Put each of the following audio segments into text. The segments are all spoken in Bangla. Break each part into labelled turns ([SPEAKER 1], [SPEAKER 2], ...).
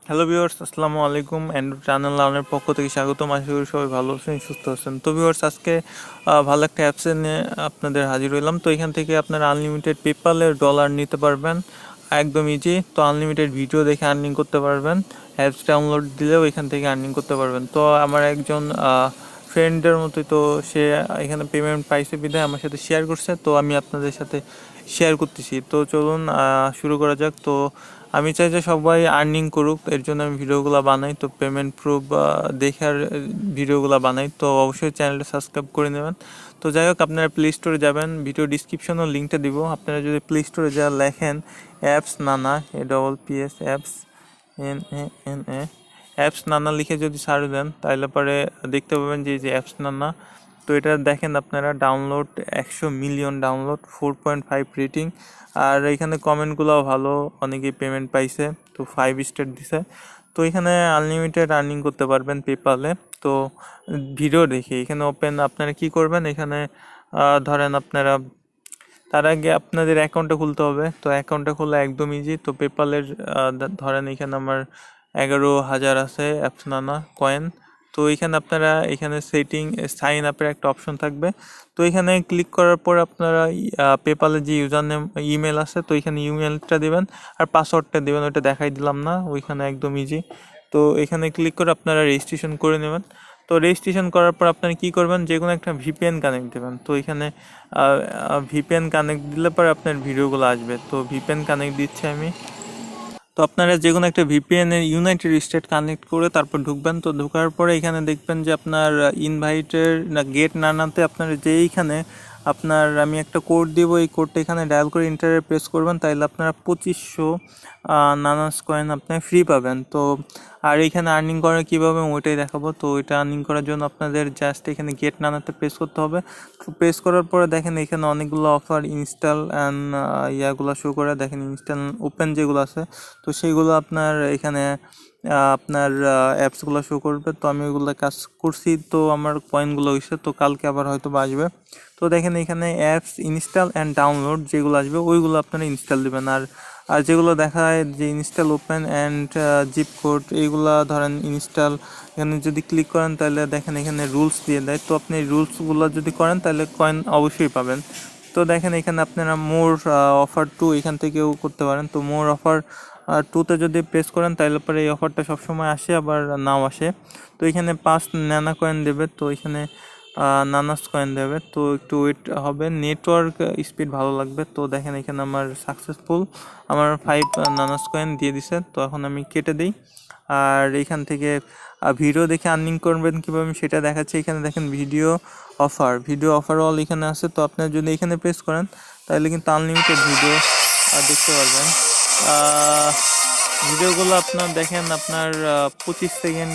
[SPEAKER 1] হ্যালো ভিউয়ার্স, আসসালামু আলাইকুম। অ্যান্ড্রয়েড চ্যানেল লার্নের পক্ষ থেকে স্বাগতম। আশা করি সবাই ভালো আছেন, সুস্থ আছেন। তো ভিউয়ার্স, আজকে ভালো একটা অ্যাপসে নিয়ে আপনাদের হাজির হইলাম। তো এখান থেকে আপনারা আনলিমিটেড পেপ্যালের ডলার নিতে পারবেন, একদম ইজি। তো আনলিমিটেড ভিডিও দেখে আর্নিং করতে পারবেন। অ্যাপস ডাউনলোড দিলেও এখান থেকে আর্নিং করতে পারবেন। তো আমার একজন ফ্রেন্ডের মতোই, তো সে এখানে পেমেন্ট পাইছে বিধায় আমার সাথে শেয়ার করছে, তো আমি আপনাদের সাথে শেয়ার করতেছি। তো চলুন শুরু করা যাক। তো আমি চাই যে সবাই আর্নিং করুক, এর জন্য আমি ভিডিওগুলো বানাই। তো পেমেন্ট প্রুফ দেখার ভিডিওগুলো বানাই। তো অবশ্যই চ্যানেলটা সাবস্ক্রাইব করে নেবেন। তো যাই হোক, আপনারা প্লে স্টোরে যাবেন, ভিডিও ডিসক্রিপশনেও লিঙ্কটা দিব। আপনারা যদি প্লে স্টোরে যা লেখেন অ্যাপস নানা, APPS অ্যাপস NANA, অ্যাপস নানা লিখে যদি সার্চ দেন তাহলে পরে দেখতে পাবেন যে অ্যাপস নানা। তো এটা দেখেন আপনারা, ডাউনলোড 100 মিলিয়ন ডাউনলোড, 4.5 রেটিং। আর এখানে কমেন্টগুলোও ভালো, অনেকেই পেমেন্ট পাইছে, তো 5 স্টার দিছে। তো এখানে আনলিমিটেড আর্নিং করতে পারবেন পেপালে। তো ভিডিও দেখে এখানে ওপেন আপনারা কি করবেন, এখানে ধরেন আপনারা তার আগে আপনাদের অ্যাকাউন্টটা খুলতে হবে। তো অ্যাকাউন্টটা খোলা একদম ইজি। তো পেপালের ধরেন এখানে আমার 11,000 আছে অ্যাপস নানা কয়েন। তো এখানে আপনারা এখানে সেটিং সাইন আপের একটা অপশন থাকবে। তো এখানে ক্লিক করার পর আপনারা পেপালের যে ইউজার নেম ইমেল আছে, তো এখানে ইমেলটা দিবেন আর পাসওয়ার্ডটা দিবেন, ওইটা দেখাই দিলাম না, ওইখানে একদম ইজি। তো এখানে ক্লিক করে আপনারা রেজিস্ট্রেশন করে নেবেন। তো রেজিস্ট্রেশন করার পর আপনারা কি করবেন, যে কোনো একটা ভিপিএন কানেক্ট দেবেন। তো এখানে ভিপিএন কানেক্ট দিলে পরে আপনার ভিডিওগুলো আসবে। তো ভিপিএন কানেক্ট দিচ্ছি আমি। তো আপনারা যে কোনো একটা ভিপিএন এর ইউনাইটেড স্টেট কানেক্ট করে তারপর ঢুকবেন। তো ঢোকার পরে এখানে দেখবেন যে আপনার ইনভাইটের না গেট নানাতে আপনার যেইখানে আপনার আমি একটা কোড দিব, এই কোডটা এখানে ডায়াল করে ইন্টারে প্রেস করবেন, তাইলে আপনারা 2500 নানাস কয়েন আপনি ফ্রি পাবেন। তো আর এখানে আর্নিং করা কীভাবে ওইটাই দেখাবো। তো ওইটা আর্নিং করার জন্য আপনাদের জাস্ট এখানে গেট নানাতে প্রেস করতে হবে। তো প্রেস করার পরে দেখেন এখানে অনেকগুলো অফার ইনস্টল অ্যান্ড ইয়াগুলো শো করে, দেখেন ইনস্টল ওপেন যেগুলো আছে, তো সেইগুলো আপনার এখানে আপনার অ্যাপসগুলো শো করবে। তো আমি ওইগুলো কাজ করছি, তো আমার পয়েন্টগুলো হয়েছে, তো কালকে আবার হয়তো আসবে। তো দেখেন এখানে অ্যাপস ইনস্টল অ্যান্ড ডাউনলোড যেগুলো আসবে ওইগুলো আপনারা ইনস্টল দেবেন। আর যেগুলো দেখায় যে install open and zip code, এইগুলা ধরেন ইনস্টল, এখানে যদি ক্লিক করেন তাহলে দেখেন এখানে রুলস দিয়ে দেয়। তো আপনি রুলসগুলো যদি করেন তাহলে কয়েন অবশ্যই পাবেন। তো দেখেন এখানে আপনারা মোর অফার টু এখান থেকেও করতে পারেন। তো মোর অফার টুতে যদি প্রেস করেন তাহলে পরে এই অফারটা সবসময় আসে, আবার নাও আসে। তো এখানে 5 নানা কয়েন দেবে, তো এখানে নানাস কয়েন দেবে। তো একটু ওয়েট হবে, নেটওয়ার্ক স্পিড ভালো লাগবে। তো দেখেন এখানে আমার সাকসেসফুল, আমার 5 নানাস কয়েন দিয়ে দিছে। তো এখন আমি কেটে দিই। আর এখান থেকে ভিডিও দেখে আর্নিং করবেন কীভাবে আমি সেটা দেখাচ্ছি। এখানে দেখেন ভিডিও অফার অল এখানে আছে। তো আপনার যদি এখানে প্রেস করেন তাহলে কিন্তু আনলিমিটেড ভিডিও দেখতে পারবেন। ভিডিওগুলো আপনার দেখেন আপনার 25 সেকেন্ড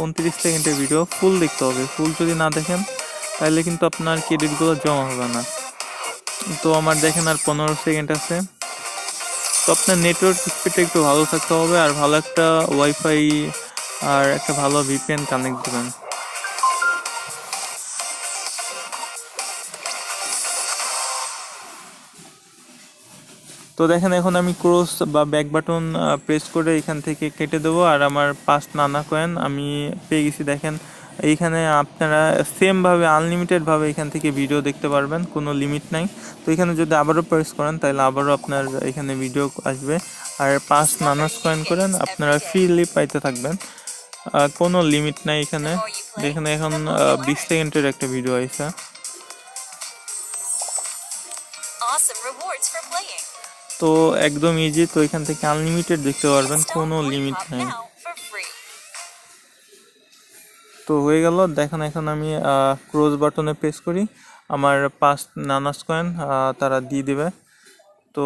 [SPEAKER 1] 29 সেকেন্ডের ভিডিও, ফুল দেখতে হবে। ফুল যদি না দেখেন তাহলে কিন্তু আপনার ক্রেডিটগুলো জমা হবে না। তো আমার দেখেন আর 15 সেকেন্ড আছে। তো আপনার নেটওয়ার্ক স্পিডটা একটু ভালো থাকতে হবে, আর ভালো একটা ওয়াইফাই আর একটা ভালো ভিপিএন কানেক্ট দেবেন। তো দেখেন এখন আমি ক্রস বা ব্যাক বাটন প্রেস করে এখান থেকে কেটে দেবো, আর আমার 5 নানা কয়েন আমি পেয়ে গেছি। দেখেন এইখানে আপনারা সেমভাবে আনলিমিটেডভাবে এখান থেকে ভিডিও দেখতে পারবেন, কোনো লিমিট নাই। তো এখানে যদি আবারও প্রেস করেন তাহলে আবারও আপনার এখানে ভিডিও আসবে। আর 5 নানাস কয়েন করেন আপনারা ফ্রিলি পাইতে থাকবেন, কোনো লিমিট নাই এখানে। এখানে এখন 20 সেকেন্ডের একটা ভিডিও আছে। তো একদম ইজি। তো এখান থেকে আনলিমিটেড দেখতে পারবেন, কোনো লিমিট নাই। তো হয়ে গেল। দেখেন এখন আমি ক্লোজ বাটনে প্রেস করি, আমার 5 নানাস কয়েন তারা দিয়ে দেবে। তো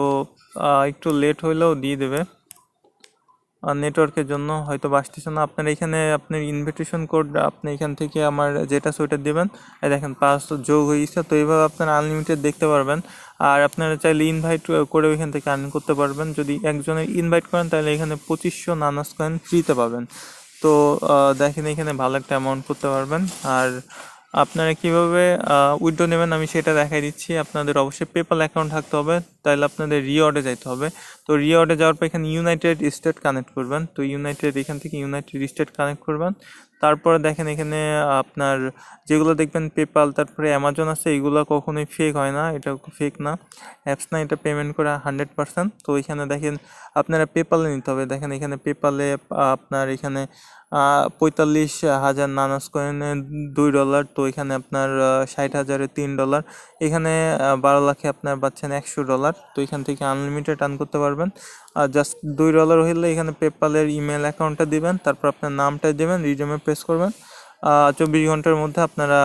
[SPEAKER 1] একটু লেট হইলেও দিয়ে দেবে, নেটওয়ার্কের জন্য হয়তো আসতেছে না। আপনার এখানে আপনার ইনভিটেশন কোড আপনি এখান থেকে আমার যেটা সেটা দেবেন। দেখেন 5 যোগ হয়েছে। তো এইভাবে আপনারা আনলিমিটেড দেখতে পারবেন। আর আপনারা চাইলে ইনভাইট করে এখান থেকে আর্ন করতে পারবেন। যদি একজনের ইনভাইট করেন তাহলে এখানে 2500 নানাস কয়েন ফ্রিতে পাবেন। তো দেখেন এখানে ভালো একটা অ্যামাউন্ট করতে পারবেন। আর আপনারা কিভাবে উইথড্র নেবেন আমি সেটা দেখাই দিচ্ছি। আপনাদের অবশ্যই পেপাল অ্যাকাউন্ট থাকতে হবে। তাহলে আপনাদের রিওয়ার্ডে যাইতে হবে। তো রিওয়ার্ডে যাওয়ার পর এখানে ইউনাইটেড স্টেট কানেক্ট করবেন। তো এখান থেকে ইউনাইটেড স্টেট কানেক্ট করবেন। তারপরে দেখেন এখানে আপনার যেগুলো দেখবেন পেপাল তারপরে অ্যামাজন আছে, এগুলো কখনোই ফেক হয় না, এটা ফেক না, অ্যাপস না, এটা পেমেন্ট করা 100%। তো এখানে দেখেন আপনারা পেপালে নিতে হবে। দেখেন এখানে পেপালে আপনার এখানে 45,000 নানাস কয়েনে $2। তো এখানে আপনার 60,000-এ $3। এখানে 12 লাখে আপনার পাচ্ছেন $100। তো এখান থেকে আনলিমিটেড আর্ন করতে পারবেন। আর জাস্ট $2 হইলে এখানে পেপালের ইমেল অ্যাকাউন্টটা দিবেন, তারপর আপনার নামটা দেবেন, রিজমে প্রেস করবেন। 24 ঘন্টার মধ্যে আপনারা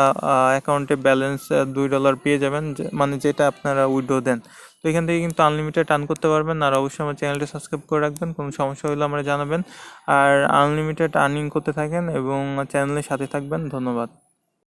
[SPEAKER 1] অ্যাকাউন্টে ব্যালেন্স $2 পেয়ে যাবেন, মানে যেটা আপনারা উইথড্র দেন। তো এখান থেকে কিন্তু আনলিমিটেড আর্ন করতে পারবেন। আর অবশ্যই আমার চ্যানেলটা সাবস্ক্রাইব করে রাখবেন, কোনো সমস্যা হলে আমরা জানাবেন। আর আনলিমিটেড আর্নিং করতে থাকেন এবং চ্যানেলের সাথে থাকবেন। ধন্যবাদ।